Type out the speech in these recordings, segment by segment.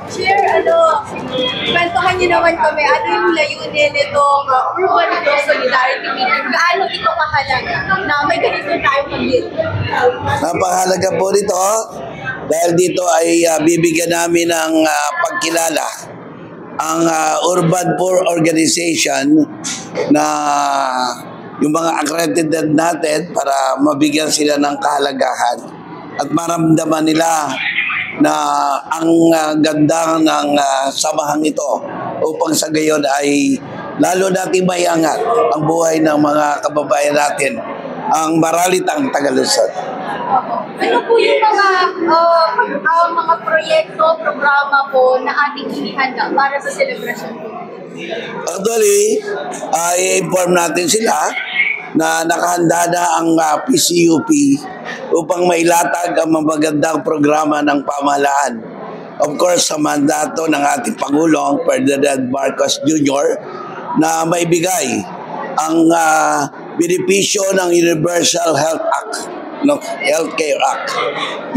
Chair, kwentuhan niyo naman kami, ano yung layunin nitong Urban Law Solidarity Meeting? Gaano ito kahalaga na may ganito tayong pag-deal? Napakahalaga po dito dahil dito ay bibigyan namin ng pagkilala ang Urban Poor Organization na yung mga accredited natin para mabigyan sila ng kahalagahan at maramdaman nila na ang ganda ng samahang ito upang sa gayon ay lalo natin maiangat ang buhay ng mga kababayan natin, ang maralitang Tagalunsod. Ano po yung mga proyekto, programa po na ating inihanda para sa celebration po? Actually, i-inform natin sila na nakahanda na ang PCUP upang mailatag ang magandang programa ng pamahalaan. Of course, sa mandato ng ating Pangulong, Ferdinand Marcos Jr., na maibigay ang benepisyo ng Universal Health Act, Healthcare Act.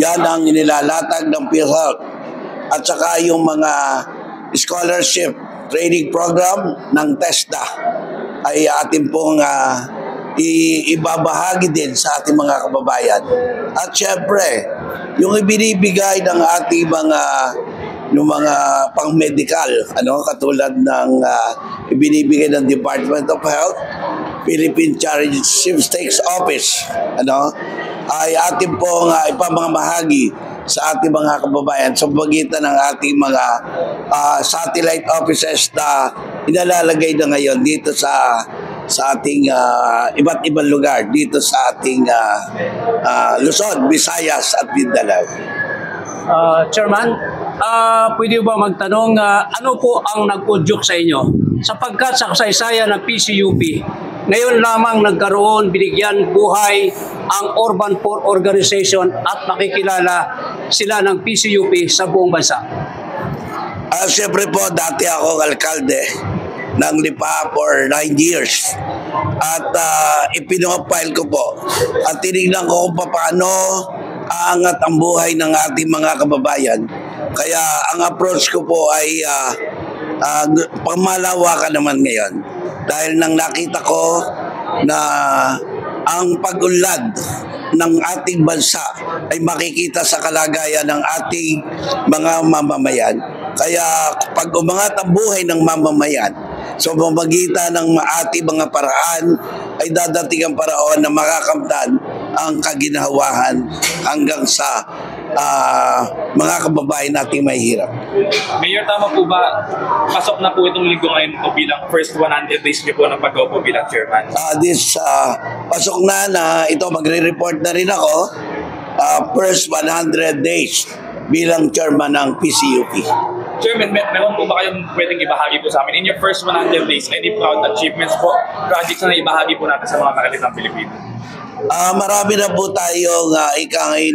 Yan ang inilalatag ng PhilHealth. At saka yung mga scholarship training program ng TESDA ay ating pong ibabahagi din sa ating mga kababayan. At syempre, yung ibinibigay ng ating mga pang-medical, katulad ng ibinibigay ng Department of Health, Philippine Charity Stakes Office, ay ating pong ipamamahagi sa ating mga kababayan sa pagitan ng ating mga satellite offices na inalalagay na ngayon dito sa ating iba't ibang lugar dito sa ating Luzon, Visayas at Mindanao. Chairman, pwede ba magtanong ano po ang nag-udyok sa inyo? Sapagkat sa kasaysayan ng PCUP, ngayon lamang nagkaroon, binigyan buhay ang Urban Poor Organization at makikilala sila ng PCUP sa buong bansa. Siyempre po, dati ako alkalde ng Lipa for 9 years. At ipinofile ko po at tinignan ko kung paano aangat ang buhay ng ating mga kababayan. Kaya ang approach ko po ay pamalawakan naman ngayon. Dahil nang nakita ko na ang pag-unlad ng ating bansa ay makikita sa kalagayan ng ating mga mamamayan. Kaya pag umangat ang buhay ng mamamayan, so pamamagitan ng ating mga paraan ay dadating ang paraon na makakamtan ang kaginhawahan hanggang sa mga kababayan nating may hirap. Mayor, tama po ba? Pasok na po itong linggo ngayon po bilang first 100 days niyo po ng pag-upo bilang chairman. Pasok na ito magre-report na rin ako first 100 days bilang chairman ng PCUP. Chairman, meron po ba kayong pwedeng ibahagi po sa amin? In your first 100 days, any proud achievements po, projects na ibahagi po natin sa mga nakalitang Pilipino? Marami na po tayong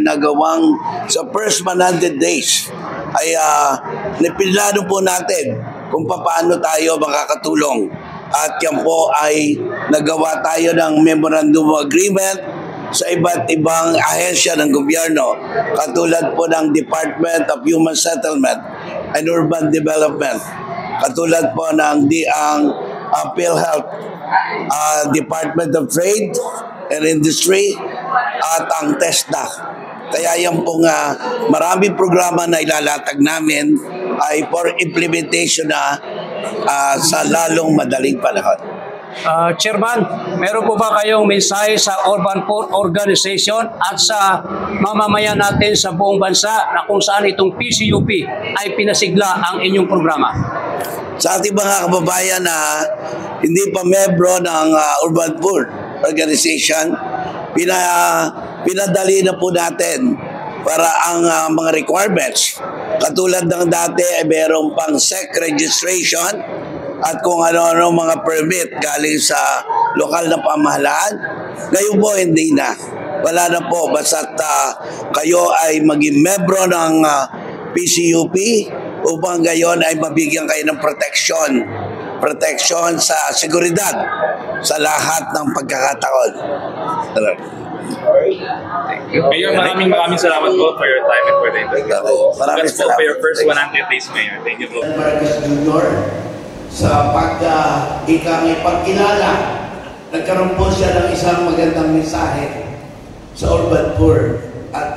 nagawang sa first 100 days ay pinlano po natin kung paano tayo makakatulong. At yan po ay nagawa tayo ng memorandum of agreement sa iba't ibang ahensya ng gobyerno katulad po ng Department of Human Settlement and Urban Development, katulad po ng PhilHealth, Department of Trade and Industry at ang TESDA. Kaya yan pong maraming programa na ilalatag namin ay for implementation na sa lalong madaling panahon. Chairman, meron po ba kayong mensahe sa Urban Poor Organization at sa mamamayan natin sa buong bansa na kung saan itong PCUP ay pinasigla ang inyong programa? Sa ating mga kababayan na hindi pa membro ng Urban Poor Organization, pinadali na po natin para ang mga requirements. Katulad ng dati ay mayroong pang SEC registration at kung ano-ano mga permit galing sa lokal na pamahalaan. Ngayon po hindi na. Wala na po. Basta't kayo ay maging membro ng PCUP upang gayon ay mabigyan kayo ng protection sa seguridad sa lahat ng pagkakataon. Mayor, maraming salamat po for your time and for the interview. Maraming Congrats po for your salamat. first 100 days, Mayor. Thank you po. Marcos Jr. sa pagkilala, nagkaroon po siya ng isang magandang mensahe sa urban poor. At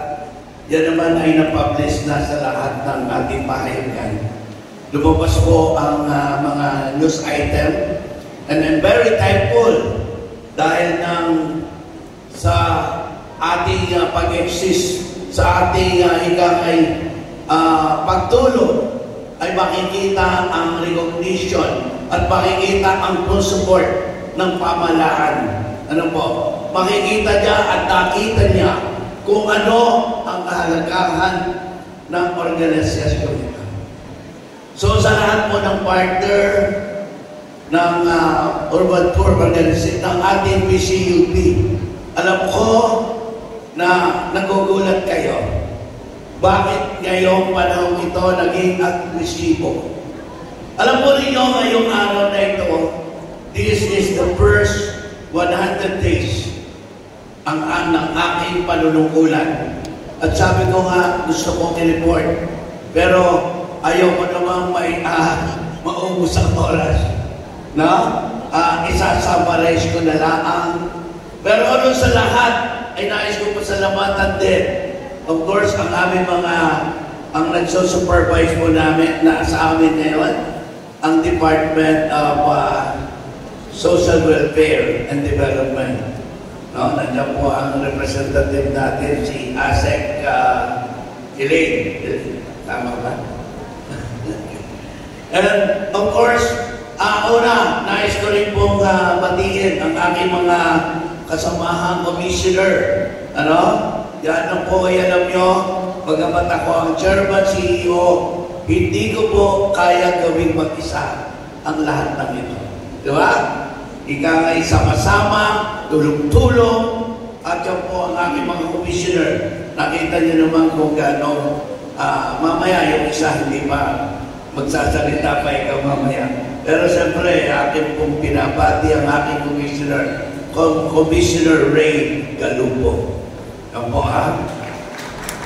yan naman ay na-publish na sa lahat ng ating pahayagan. Lumabas po ang mga news item, and I'm very thankful dahil sa ating pag-exist, sa ating pagtulong, ay makikita ang recognition at makikita ang full support ng pamahalaan. Ano po? Makikita niya at nakita niya kung ano ang kahalagahan ng organisasyon nito. So sa lahat po ng partner ng Urban Poor Organization, ng ating PCUP, alam ko na nagugulat kayo. Bakit ngayong panahon ito naging agresibo? Alam po ninyo ngayong araw na ito, this is the first 100 days ang ng aking panunungkulan. At sabi ko nga, gusto kong i-report. Pero ayaw ko namang maubos ang oras. No? Isa-summarize ko na lang. Pero ano sa lahat, ay nais ko pasalamatan din. Of course, ang aming ang nagsusupervise po namin sa amin ngayon, ang Department of Social Welfare and Development. No, nandiyan po ang representative natin, si Asek Elaine. Tama ba? And of course, una, nais ko rin pong batiin ang aking mga kasamahang commissioner. Yan po ay alam nyo, bagamat ako ang chairman, CEO, hindi ko po kaya gawing mag-isa ang lahat ng ito. Di ba? Ika ngay sama-sama, tulong-tulong, at yan po ang aking mga commissioner. Nakita niyo naman kung gano'ng mamaya yung isa hindi pa magsasalita pa ikaw mamaya. Pero siyempre, akin pong pinapati ang aking commissioner, Commissioner Ray Galupo. Yan po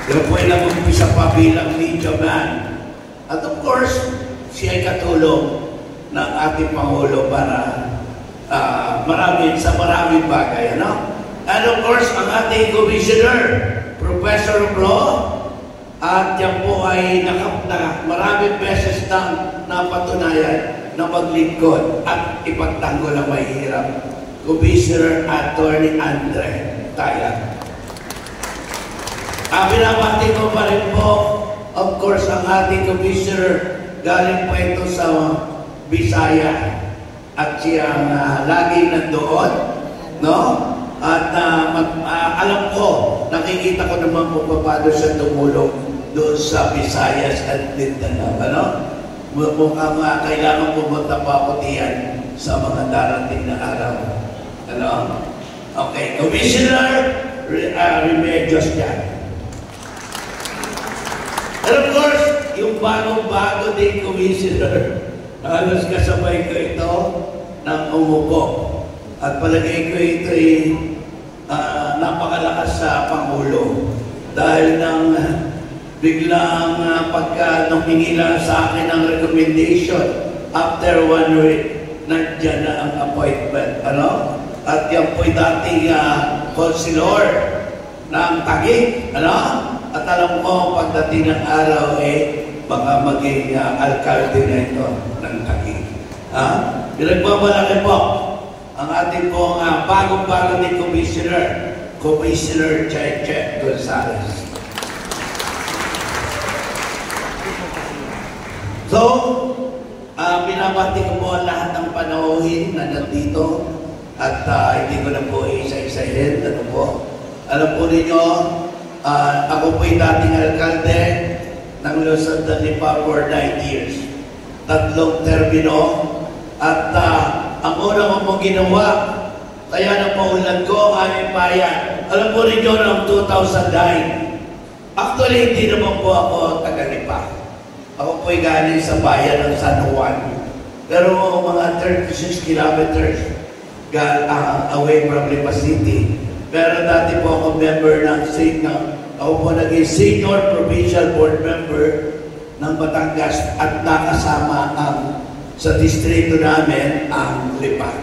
Yan po ay nag-umpisa pa bilang media man. At of course, siya ay katulong ng ating Pangulo para sa maraming bagay. And of course, ang ating Commissioner, Professor of Law, at yan po ay maraming beses nang napatunayan na maglingkod at ipagtanggol ang mahihirap. Commissioner Attorney Andre Taya. Binabati ko pa rin po, of course, ang ating commissioner, galing po ito sa Bisaya. At siyang laging nandoon, no? At alam ko, nakikita ko naman po paano siya tumulong doon sa Visayas at Mindanao, Mukhang kailangan pumunta pa ako diyan sa mga darating na araw. Okay, Commissioner Remedios yan. And of course, yung bagong-bago din commissioner, halos kasabay ko ito ng umupo. At palagay ko ito ay napakalakas sa Pangulo. Dahil nang biglang nung hinila sa akin ang recommendation, after 1 week, nandiyan na ang appointment. At yan po'y dating konsilor ng Taguig. At alam ko, pagdating ng araw, baka maging alkalde na ito ng Taguig. Pinagmamalaki po ang ating pong bagong-bago ni Commissioner Cheche Gonzales. So, binabati ko po ang lahat ng panauhin na nandito at hindi ko na po isa-isahin. Alam po ninyo, ako po'y dating alkalde ng Luzon del Lipa for 9 years. 3 termino. At ang una ko pong ginawa, kaya napaulan ko ang aming bayan. Alam po ninyo, noong 2009, actually hindi naman po ako taga-Lipa. Ako po'y galing sa bayan ng San Juan. Pero mga 36 kilometers away from Lipa City. Pero dati po ako member ng ako po naging Senior Provincial Board Member ng Batangas at nakasama sa distrito namin ang Lipa.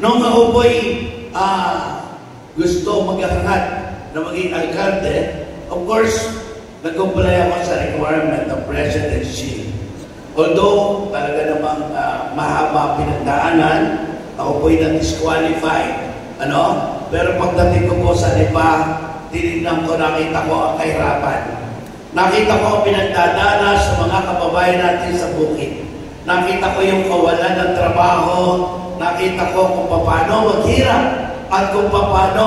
Nung ako po'y gusto maghahangat na maging alkalde, of course, nag-comply ako sa requirement ng presidency. Although, talaga namang mahaba pinagdaanan, ako po'y na-disqualified. Pero pagdating ko po sa Lipa, tinignan ko, nakita ko ang kahirapan. Nakita ko ang pinagdadanas sa mga kababayan natin sa bukid. Nakita ko yung kawalan ng trabaho. Nakita ko kung paano maghirap at kung paano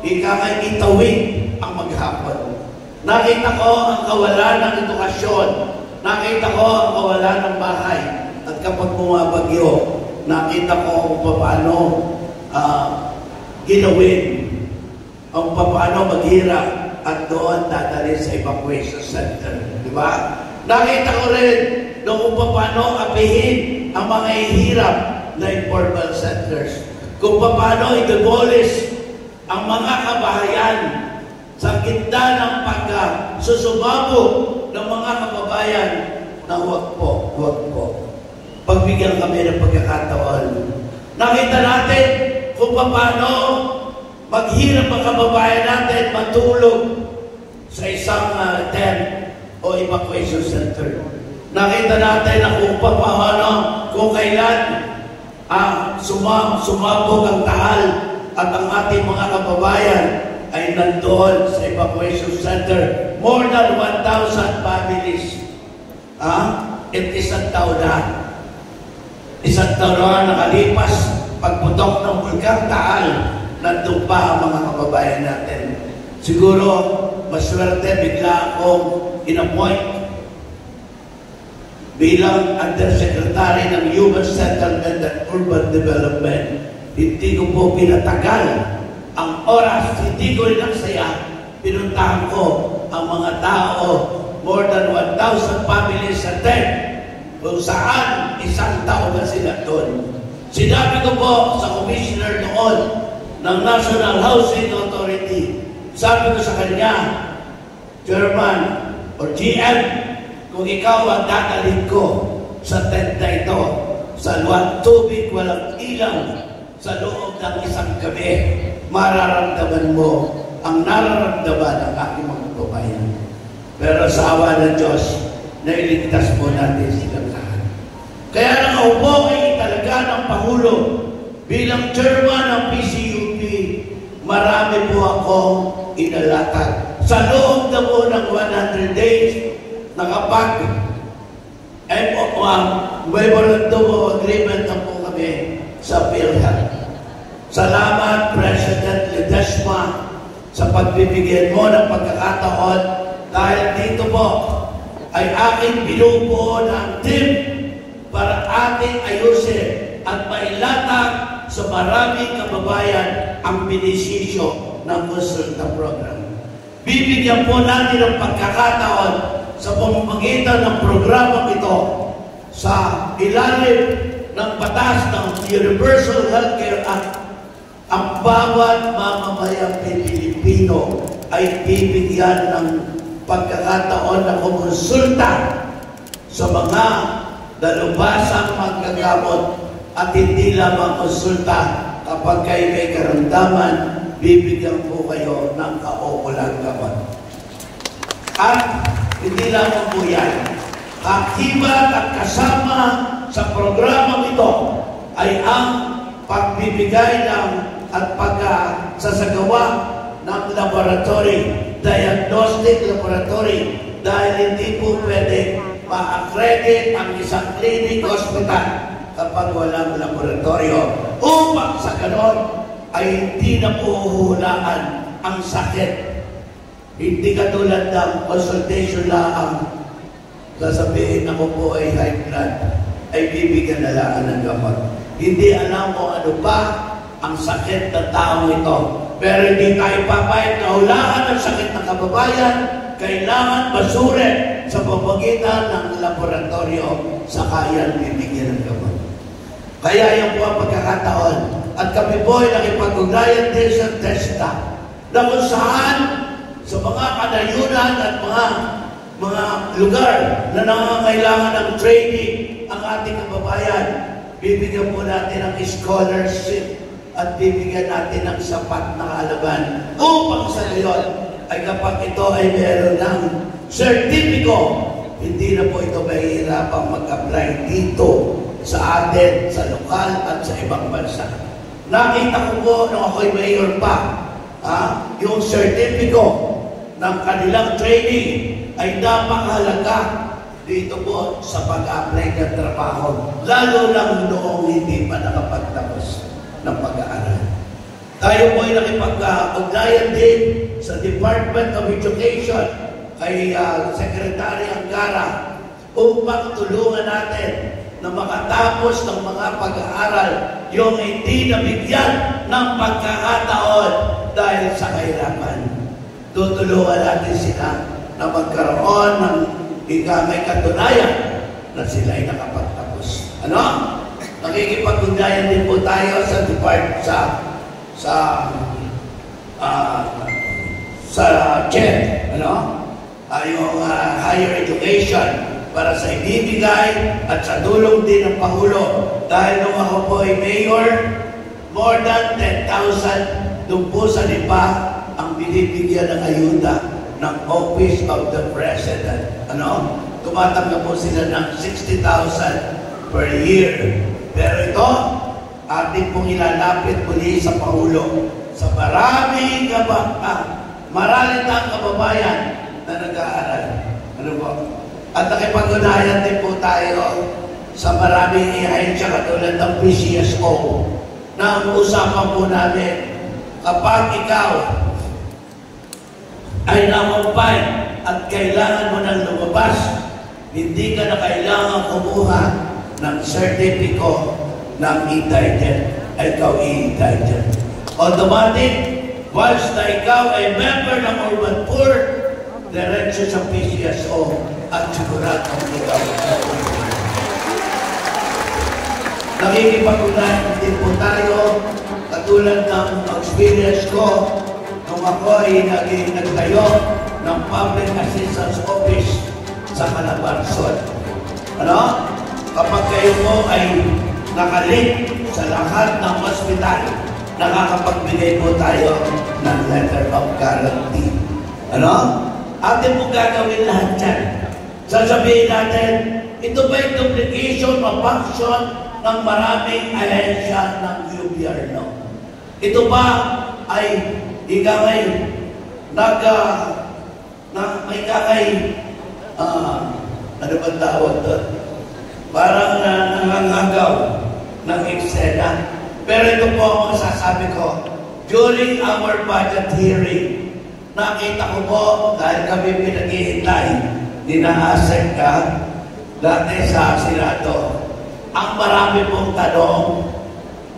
itawid ang maghapon. Nakita ko ang kawalan ng edukasyon. Nakita ko ang kawalan ng bahay. At kapag bumabagyo, nakita ko kung paano ginawin ang paano maghirap at doon dadalhin sa evacuation center. Di ba? Nakita ko rin kung paano apihin ang mga ihirap na informal centers. Kung paano i-demolish ang mga kabahayan sa gitna ng pagkasusumabog ng mga kababayan na huwag po. Pagbigyan kami ng pagkakataon. Nakita natin kung paano maghirap ang kababayan natin matulog sa isang tent o evacuation center. Nakita natin na kung paano, kung kailan sumabog ang tahal at ang ating mga kababayan ay nandoon sa evacuation center. More than 1,000 families. Isang taon na. Isang taon na nakalipas pagputok ng bulkang tahal, nandun pa ang mga kababayan natin. Siguro, maswerte bigla akong in-appoint bilang Undersecretary ng Human Settlement and Urban Development. Hindi ko po pinatagal ang oras, hindi ko rin nagsaya. Pinuntahan ko ang mga tao, more than 1,000 families sa tent, kung saan isang taon na sila doon. Sinabi ko po sa commissioner noon ng National Housing Authority, sabi ko sa kanya, Chairman or GM, kung ikaw ang dadalhin ko sa tenda ito, sa tubig, walang ilaw, sa loob ng isang gabi, mararamdaman mo ang nararamdaman ng aking mga kababayan. Pero sa awa ng Diyos, nailigtas po natin silang lahat. Kaya nakaupo ay talaga ng Pangulo bilang chairman ng PCUP, marami po akong inalatag. Sa loob na po ng 100 days, nakapag memorandum of agreement na po kami sa PhilHealth. Salamat, President Ledesma, sa pagbibigyan mo ng pagkakataon dahil dito po ay aking binubuo ng team para ating ayusin at mailatag sa maraming kababayan ang benepisyo ng Consulta Program. Bibigyan po natin ng pagkakataon sa pamamagitan ng programang ito sa ilalim ng batas ng Universal Healthcare Act. Ang bawat mamamayang Pilipino ay bibigyan ng pagkakataon na kumonsulta sa mga dalubhasang maggagamot at hindi lamang konsulta kapag kayo may karamdaman, bibigyan po kayo ng kaukulang gamot. At hindi lamang po yan. Akibat at kasama sa programang ito ay ang pagbibigay ng at pagkasasagawa ng laboratory, diagnostic laboratory, dahil hindi po pwede ma-accredit ang isang clinic hospital kapag walang laboratorio. Upang sa ganon ay hindi na po huhulaan ang sakit. Hindi katulad ng consultation lang sasabihin ako po ay high blood, ay bibigyan na lang ng gamot. Hindi alam kung ano ba ang sakit ng taong ito. Pero hindi tayo papayag na hulaan ang sakit ng kababayan. Kailangan masulit sa pamamagitan ng laboratorio sa kayang bibigyan ng gamot. Kaya yan po ang pagkakataon. At kami po ay nakipag-ugnayan din sa TESDA na kung saan sa mga kanayunan at mga lugar na nangangailangan ng training ang ating kababayan, bibigyan po natin ng scholarship at bibigyan natin ng sapat na kaalaman upang sa ngayon ay kapag ito ay meron ng sertipiko, hindi na po ito mahihirapang mag-apply dito sa atin, sa lokal at sa ibang bansa. Nakita ko po nung ako'y mayor pa, yung sertipiko ng kanilang training ay napakahalaga dito po sa pag-apply ng trabaho, lalo lang noong hindi pa nakapagtapos ng pag-aaral. Tayo po ay nakipag-ugnayan din sa Department of Education kay Secretary Angara upang tulungan natin na makatapos ng mga pag-aaral yung hindi nabigyan ng pagkakataon dahil sa kahirapan. Tutulungan natin sila na magkaroon ng may katunayan na sila ay nakapagtapos. Ano? Nakikipag-ugnayan din po tayo sa department sa CHED, ano? Yung higher education para sa ibibigay at sa tulong din ng Pangulo. Dahil nung ako po ay mayor, more than 10,000 doon po sa Lipa ang binibigyan ng ayuda ng Office of the President. Ano? Tumatanggap po sila ng 60,000 per year. Pero ito, ating pong ilalapit muli sa Pangulo sa maraming maralitang kababayan na nag-aaral. Ano po? At nakipag-unayan din po tayo sa maraming ahensya katulad ng PCSO na ang usapan po namin, kapag ikaw ay nakumpay at kailangan mo nang lumabas, hindi ka na kailangan kumuha ng sertipiko ng e-title, ay ikaw e-title. Automatic, once na ikaw ay member ng Urban Poor, diretso sa PCSO at siguradong ikaw. Nakikipag-unayan din po tayo, katulad ng experience ko nung ako ay nagtayo ng Public Assistance Office sa Calabarzon. Ano? Kapag kayo po ay nakalink sa lahat ng hospital, nakakapagbigay po tayo ng letter of guarantee. Ano? Atin po gagawin lahat yan. Sasabihin natin, ito ba yung duplication o function ng maraming ahensya ng gobyerno? Ito ba ay ikakay ano ba tawag doon? Parang nangangagaw ng eksena. Pero ito po ang masasabi ko. During our budget hearing, nakita ko po, dahil kami pinaghihintay, dinaasek ka, dati sa Senado, ang marami pong tanong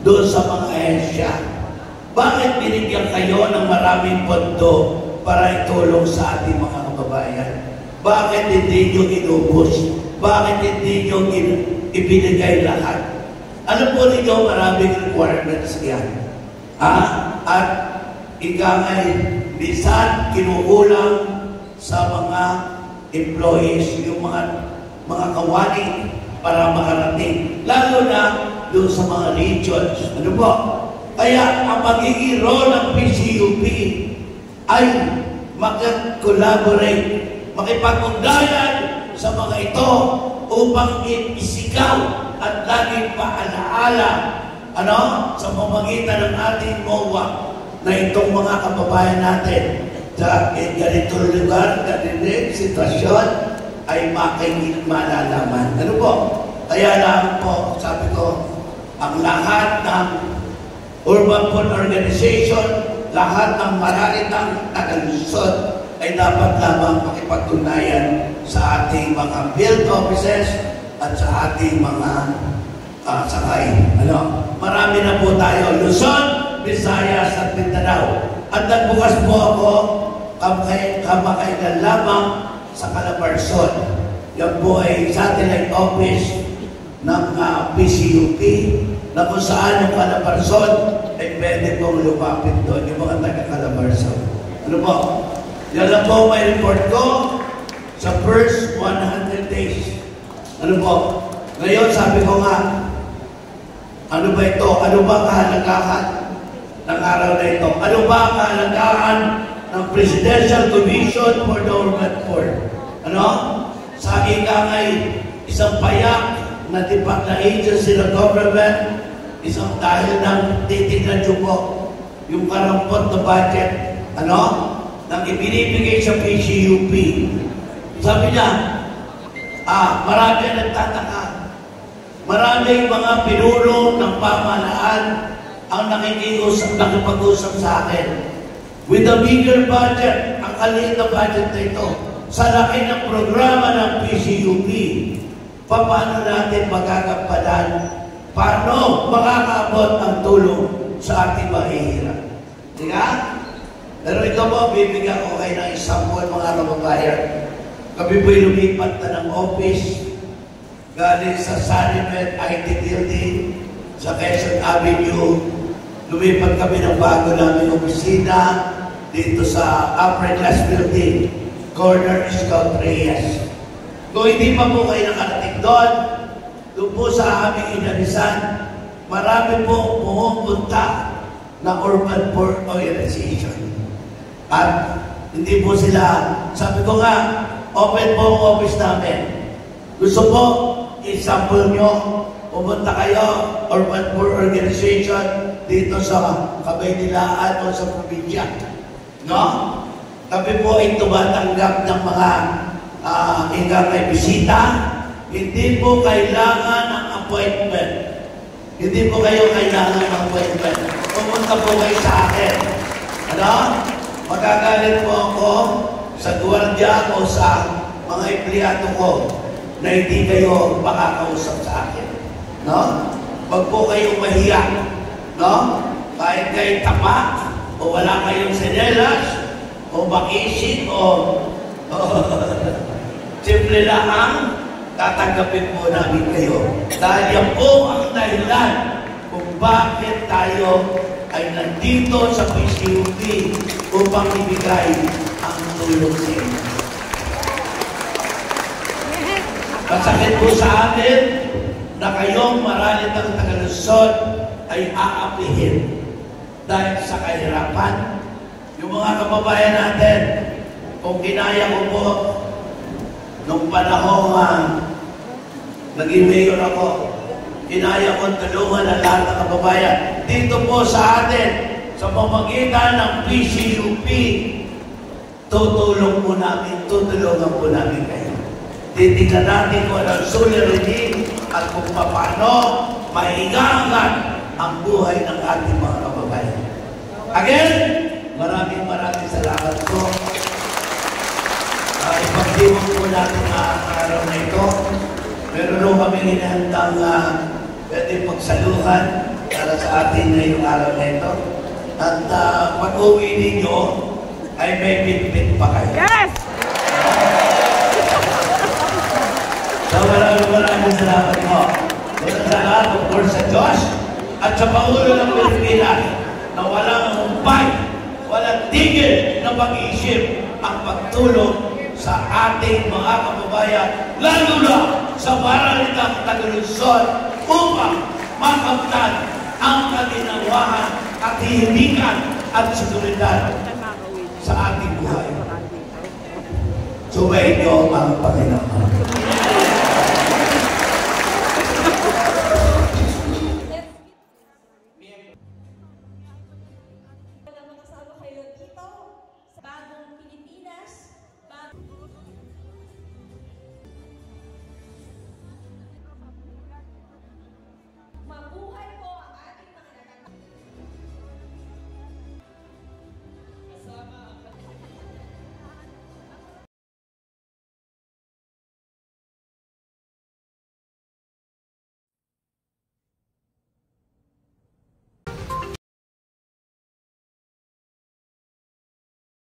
doon sa mga ahensya. Bakit binigyan kayo ng maraming pondo para itulong sa ating mga kababayan? Bakit hindi nyo inubos? Bakit hindi nyo ibinigay lahat? Ano po ninyo maraming requirements yan? At ikangay, bisan kinukulang sa mga employees, yung mga kawani para makarating. Lalo na doon sa mga regions. Ano po? Kaya ang magiging role ng PCUP ay mag-collaborate, makipag-ugnayan sa mga ito upang isigaw at laging paalaala sa pamamagitan ng ating MOA na itong mga kababayan natin sa ganitong lugar, ganitong sitwasyon ay malalaman. Ano po? Kaya lang po, sabi ko, ang lahat ng Urban Poor Organization, lahat ng maralitang tagalusod ay dapat lamang makipagtunayan sa ating mga field offices at sa ating mga sakay. Marami na po tayo. Luzon, Visayas at Mindanao. At nagbukas po ako kamakailan lamang sa Calabarzon. Yan po ay satellite office ng PCUP na kung saan yung Calabarzon ay pwede pong lumapit doon, yung mga taga-Calabarzon. Ano po? Yan lang po may report ko sa first 100 days. Ano po? Ngayon, sabi ko nga, ano ba ito? Ano ba kahalagahan ng araw na ito? Ano ba kahalagahan ng Presidential Commission for the Urban Poor? Ano? Sa ika ngay, isang payak na tipak na agency ng government, isang dahil ng titignan nyo po yung karampot na budget, ano? Nang ibinibigay sa PCUP. Sabi niya, marami ang nagtataka. Maraming mga pinuno ng pamahalaan ang nakipag-usap sa akin. With a bigger budget, ang kaliit na budget na ito, sa laki ng programa ng PCUP, paano natin magagampanan? Paano makakaabot ang tulong sa ating mahihirap? Di ka? Pero ito po, bibigyan ko kayo ng example, mga kababayan. Kami po'y lumipat na ng office galing sa Sanimet IT Building sa Quezon Avenue. Lumipat kami ng bago namin opisina dito sa Upper Class Building, corner Scout Reyes. Kung hindi pa po kayo nakarating doon po sa aming inalisan, marami po pumupunta na Urban Poor Organization. At hindi po sila, sabi ko nga, open po ang office namin. Gusto po, example nyo, pumunta kayo, Urban Poor Organization, dito sa Kabaynilaan o sa probinsya. No? Kami po ay tumatanggap ng mga may bisita. Hindi po kailangan ng appointment. Hindi po kayo kailangan ng appointment. Pumunta po kayo sa akin. Ano? Magagalit po ako sa gwardiya o sa mga empleyado ko na hindi kayo makakausap sa akin. No? Wag po kayong mahiya. No? Kahit kayo tapak o wala kayong sinelas o makisin o simple lang, tatanggapin po namin kayo. Dahil yan po ang dahilan kung bakit tayo ay nandito sa PCUP upang ibigay ang tulong sa inyo. Masakit po sa atin na kayong maralitang taga-Luzon ay aapihin dahil sa kahirapan. Yung mga kababayan natin, kung kinaya ko po nung panahon naging mayor ako, kinaya kong tulungan ang lahat ng kababayan. Dito po sa atin, sa pamagitan ng PCUP, tutulungan po namin kayo. Titignan natin kung anong solidarity at kung paano maigangan ang buhay ng ating mga kababayan. Again, maraming salamat po. Ipagdiwang po natin ang araw na ito. Meron nung kami hinahandang pwede pagsaluhan para sa atin ngayong araw na ito. At pag-uwi ninyo ay may bit-bit pa kayo. Yes! So maraming salamat po. Salamat of course sa Diyos at sa Pangulo ng Pilipinas na walang humpay, walang tigil na pag-iisip ang pagtulong sa ating mga kababayan, lalo na sa maralitang taga-Luzon upang makamtan ang kaginhawahan, katahimikan at seguridad sa ating buhay. Subayin niyo ang Panginoon.